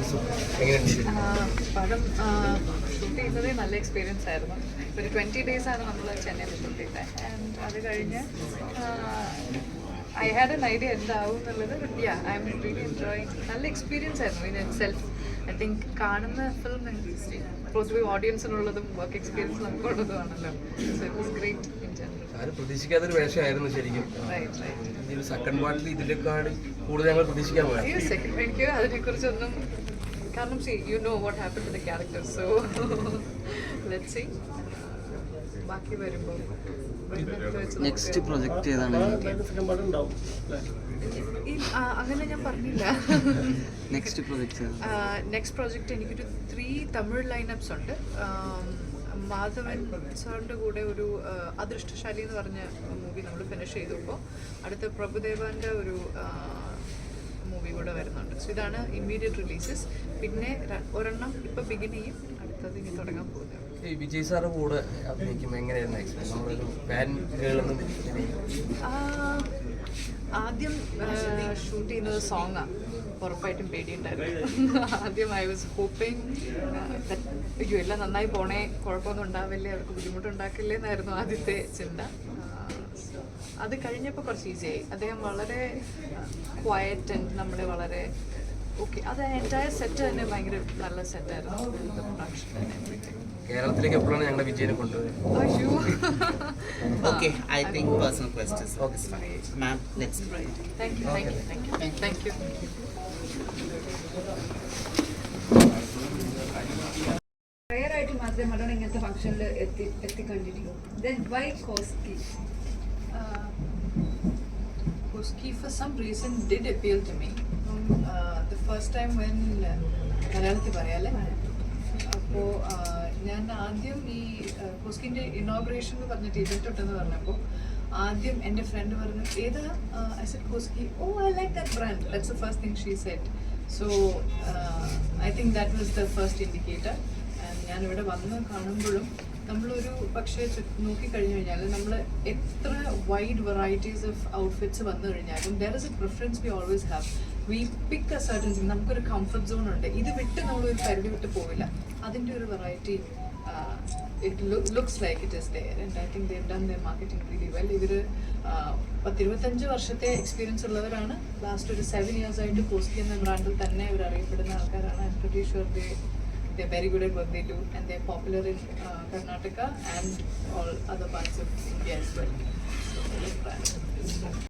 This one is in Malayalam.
എക്സ്പീരിയൻസും എങ്ങനെയുണ്ട്? പടം ഷൂട്ട് ചെയ്യുന്നതേ നല്ല എക്സ്പീരിയൻസ് ആയിരുന്നു. ഒരു 20 days ആണ് നമ്മൾ ചെന്നൈയിൽ ഷൂട്ട് ചെയ്തത്. ആൻഡ് അത് കഴിഞ്ഞ് ഐ ഹാഡ് എൻ ഐഡിയ എന്താവും എന്നുള്ളത്. I am really enjoying. നല്ല എക്സ്പീരിയൻസ് ആയിരുന്നു in it self. I think കാണുന്ന ഫിലിം പൊതുവെ ഓഡിയൻസിനുള്ളതും വർക്ക് എക്സ്പീരിയൻസ് നമുക്കുള്ളതും ആണല്ലോ. So it was great in general. ആരും പ്രതീക്ഷിക്കാത്തൊരു വേഷമായിരുന്നു ശരിക്കും. സെക്കൻഡ് പാർട്ടിൽ ഇതിലേക്കാണ് കൂടുതൽ ഞങ്ങൾ പ്രതീക്ഷിക്കാൻ പോയത്. സെക്കൻഡ് എനിക്ക് അതിനെക്കുറിച്ചൊന്നും, കാരണം you know what happen to the character. So let's see ബാക്കി വരുമ്പോൾ. നെക്സ്റ്റ് പ്രൊജക്റ്റ് ഏതാണ്? അങ്ങനെ ഞാൻ പറഞ്ഞില്ല. നെക്സ്റ്റ് പ്രോജക്റ്റ് എനിക്കൊരു 3 തമിഴ് ലൈനപ്സ് ഉണ്ട്. മാധവൻ സാറിൻ്റെ കൂടെ ഒരു അദൃഷ്ടശാലി എന്ന് പറഞ്ഞ മൂവി നമ്മൾ ഫിനിഷ് ചെയ്തു. ഇപ്പോൾ അടുത്ത പ്രഭുദേവാൻ്റെ ഒരു മൂവി കൂടെ വരുന്നുണ്ട്. സോ ഇതാണ് ഇമ്മീഡിയറ്റ് റിലീസസ്. പിന്നെ ഒരെണ്ണം ഇപ്പോൾ ബിഗിൻ ചെയ്യും, അടുത്തത് ഇനി തുടങ്ങാൻ പോകുന്നത്. ഈ വിജയ് സാറ് കൂടെ അഭിനയിക്കുമ്പോൾ എങ്ങനെയായിരുന്നു എക്സ്പീരിയൻസ്? നമ്മളൊരു ഫാൻ ഗേളെന്നും ആദ്യം ഷൂട്ട് ചെയ്യുന്നത് സോങ്ങാണ്. ഉറപ്പായിട്ടും പേടിയുണ്ടായിരുന്നു. ആദ്യം ഐ വാസ് ഹോപ്പിങ് അയ്യോ എല്ലാം നന്നായി പോണേ, കുഴപ്പമൊന്നും ഉണ്ടാവില്ലേ, അവർക്ക് ബുദ്ധിമുട്ടുണ്ടാക്കില്ലേ എന്നായിരുന്നു ആദ്യത്തെ ചിന്ത. അത് കഴിഞ്ഞപ്പോൾ കുറച്ച് ഈസിയായി. അദ്ദേഹം വളരെ ക്വയറ്റ് ആൻഡ് നമ്മുടെ വളരെ ഓക്കെ. അത് എൻറ്റയർ സെറ്റ് തന്നെ ഭയങ്കര നല്ല സെറ്റായിരുന്നു. പ്രൊഡക്ഷൻ കേരളത്തിലേക്ക് എപ്പോഴാണ് ഞങ്ങളുടെ വിജയനെ കൊണ്ടുവരുന്നത്? അയ്യോ Okay, I think personal questions. Okay, fine. Ma'am, next. Thank you. റയറായിട്ട് മാത്രമേ മഡോണ ഇങ്ങനത്തെ ഫംഗ്ഷനിൽ എത്തിക്കണ്ടിട്ടുള്ളൂ. Then why Koski? Koski for some reason did appeal to me. The first time when മലയാളത്തിൽ പറയാല്ലേ, അപ്പോൾ ഞാൻ ആദ്യം ഈ കോസ്കിൻ്റെ ഇനോഗ്രേഷൻ എന്ന് പറഞ്ഞിട്ട് ഇവൻറ്റുണ്ടെന്ന് പറഞ്ഞപ്പോൾ ആദ്യം എൻ്റെ ഫ്രണ്ട് പറഞ്ഞു ഏതാ? I said Koski. Oh I like that brand. That's the first thing she said. So I think that was the first indicator. ഞാനിവിടെ വന്ന് കാണുമ്പോഴും നമ്മളൊരു പക്ഷേ നോക്കിക്കഴിഞ്ഞു കഴിഞ്ഞാൽ നമ്മൾ എത്ര വൈഡ് വെറൈറ്റീസ് ഓഫ് ഔട്ട്ഫിറ്റ്സ് വന്നു കഴിഞ്ഞാലും there is a preference we always have. We pick a certain thing. നമുക്കൊരു കംഫർട്ട് സോൺ ഉണ്ട്. ഇത് വിട്ട് നമ്മളൊരു പരിധി വിട്ട് പോവില്ല. അതിൻ്റെ ഒരു variety it looks like it is there. And I think they've done their marketing really well. ഇവർ 10-25 വർഷത്തെ എക്സ്പീരിയൻസ് ഉള്ളവരാണ്. ലാസ്റ്റ് ഒരു 7 years ആയിട്ട് കോസ്കി എന്ന ബ്രാൻഡിൽ തന്നെ ഇവർ അറിയപ്പെടുന്ന ആൾക്കാരാണ്. I M pretty sure they're very good at what they do, and they're popular in Karnataka and all other parts of India as well. So,